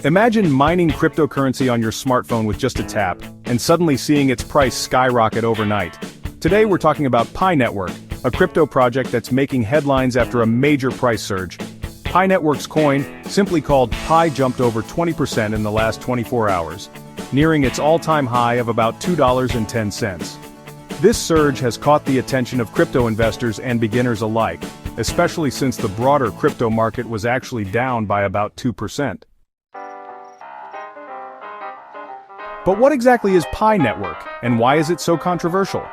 Imagine mining cryptocurrency on your smartphone with just a tap, and suddenly seeing its price skyrocket overnight. Today we're talking about Pi Network, a crypto project that's making headlines after a major price surge. Pi Network's coin, simply called Pi, jumped over 20% in the last 24 hours, nearing its all-time high of about $2.10. This surge has caught the attention of crypto investors and beginners alike, especially since the broader crypto market was actually down by about 2%. But what exactly is Pi Network, and why is it so controversial?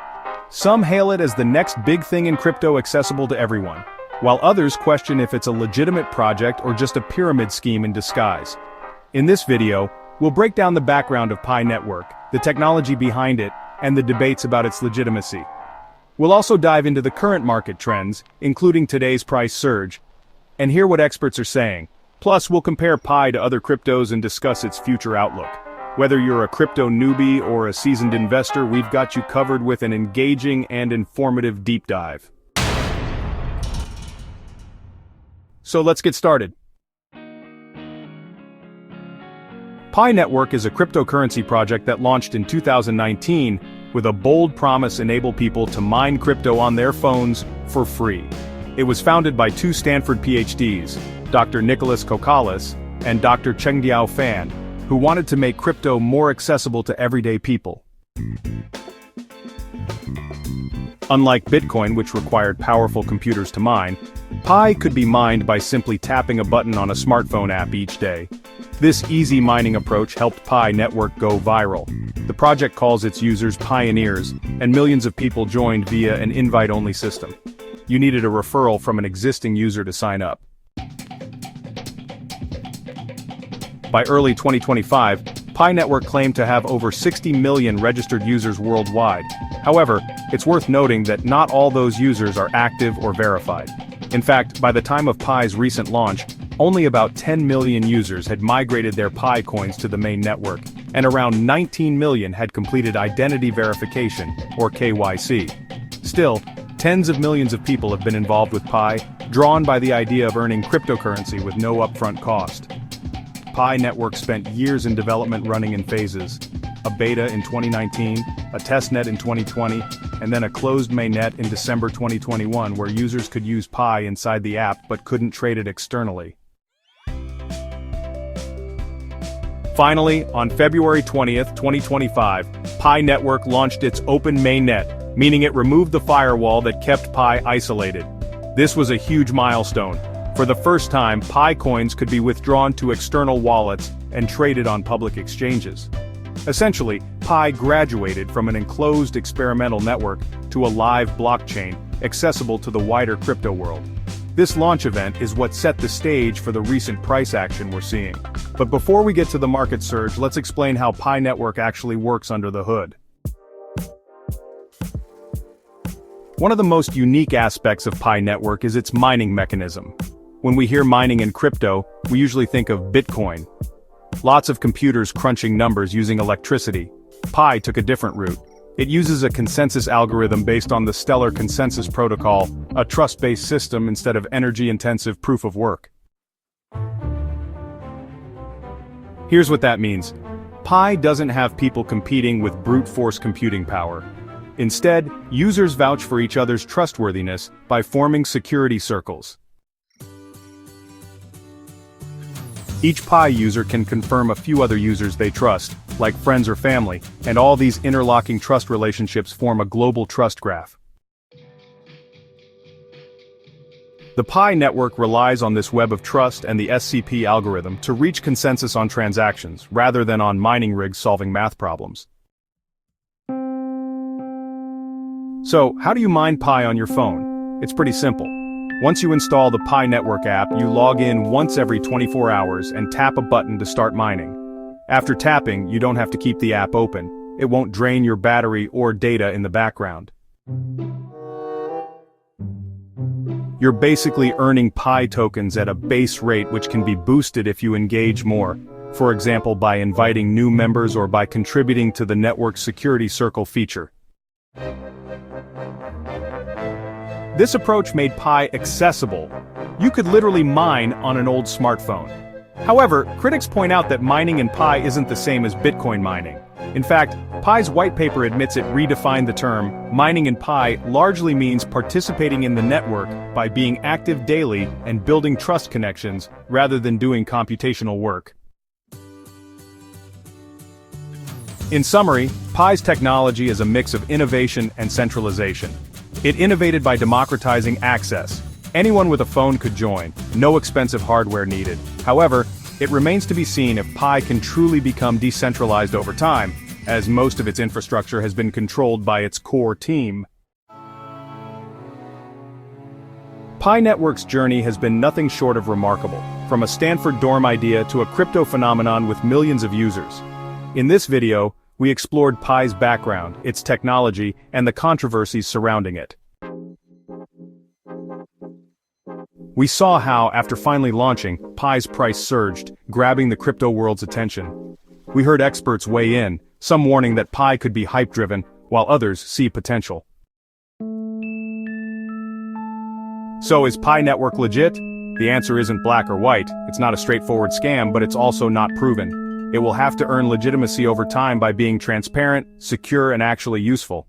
Some hail it as the next big thing in crypto accessible to everyone, while others question if it's a legitimate project or just a pyramid scheme in disguise. In this video, we'll break down the background of Pi Network, the technology behind it, and the debates about its legitimacy. We'll also dive into the current market trends, including today's price surge, and hear what experts are saying. Plus, we'll compare Pi to other cryptos and discuss its future outlook. Whether you're a crypto newbie or a seasoned investor, we've got you covered with an engaging and informative deep dive. So let's get started. Pi Network is a cryptocurrency project that launched in 2019 with a bold promise to enable people to mine crypto on their phones for free. It was founded by two Stanford PhDs, Dr. Nicholas Kokalis and Dr. Chengdiao Fan, who wanted to make crypto more accessible to everyday people. Unlike Bitcoin, which required powerful computers to mine, Pi could be mined by simply tapping a button on a smartphone app each day. This easy mining approach helped Pi Network go viral. The project calls its users pioneers, and millions of people joined via an invite-only system. You needed a referral from an existing user to sign up. By early 2025, Pi Network claimed to have over 60 million registered users worldwide. However, it's worth noting that not all those users are active or verified. In fact, by the time of Pi's recent launch, only about 10 million users had migrated their Pi coins to the main network, and around 19 million had completed identity verification, or KYC. Still, tens of millions of people have been involved with Pi, drawn by the idea of earning cryptocurrency with no upfront cost. Pi Network spent years in development, running in phases: a beta in 2019, a testnet in 2020, and then a closed mainnet in December 2021 where users could use Pi inside the app but couldn't trade it externally. Finally, on February 20th, 2025, Pi Network launched its open mainnet, meaning it removed the firewall that kept Pi isolated. This was a huge milestone. For the first time, Pi coins could be withdrawn to external wallets and traded on public exchanges. Essentially, Pi graduated from an enclosed experimental network to a live blockchain, accessible to the wider crypto world. This launch event is what set the stage for the recent price action we're seeing. But before we get to the market surge, let's explain how Pi Network actually works under the hood. One of the most unique aspects of Pi Network is its mining mechanism. When we hear mining in crypto, we usually think of Bitcoin. Lots of computers crunching numbers using electricity. Pi took a different route. It uses a consensus algorithm based on the Stellar Consensus Protocol, a trust-based system instead of energy-intensive proof of work. Here's what that means. Pi doesn't have people competing with brute force computing power. Instead, users vouch for each other's trustworthiness by forming security circles. Each Pi user can confirm a few other users they trust, like friends or family, and all these interlocking trust relationships form a global trust graph. The Pi network relies on this web of trust and the SCP algorithm to reach consensus on transactions, rather than on mining rigs solving math problems. So, how do you mine Pi on your phone? It's pretty simple. Once you install the Pi Network app, you log in once every 24 hours and tap a button to start mining. After tapping, you don't have to keep the app open. It won't drain your battery or data in the background. You're basically earning Pi tokens at a base rate which can be boosted if you engage more, for example by inviting new members or by contributing to the network's security circle feature. This approach made Pi accessible. You could literally mine on an old smartphone. However, critics point out that mining in Pi isn't the same as Bitcoin mining. In fact, Pi's white paper admits it redefined the term. Mining in Pi largely means participating in the network by being active daily and building trust connections rather than doing computational work. In summary, Pi's technology is a mix of innovation and centralization. It innovated by democratizing access. Anyone with a phone could join, no expensive hardware needed. However, it remains to be seen if Pi can truly become decentralized over time, as most of its infrastructure has been controlled by its core team. Pi Network's journey has been nothing short of remarkable, from a Stanford dorm idea to a crypto phenomenon with millions of users. In this video, we explored Pi's background, its technology, and the controversies surrounding it. We saw how, after finally launching, Pi's price surged, grabbing the crypto world's attention. We heard experts weigh in, some warning that Pi could be hype-driven, while others see potential. So is Pi Network legit? The answer isn't black or white. It's not a straightforward scam, but it's also not proven. It will have to earn legitimacy over time by being transparent, secure, and actually useful.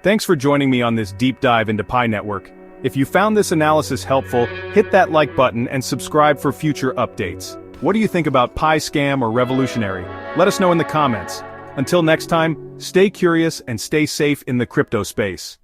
Thanks for joining me on this deep dive into Pi Network. If you found this analysis helpful, hit that like button and subscribe for future updates. What do you think about Pi scam or revolutionary? Let us know in the comments. Until next time, stay curious and stay safe in the crypto space.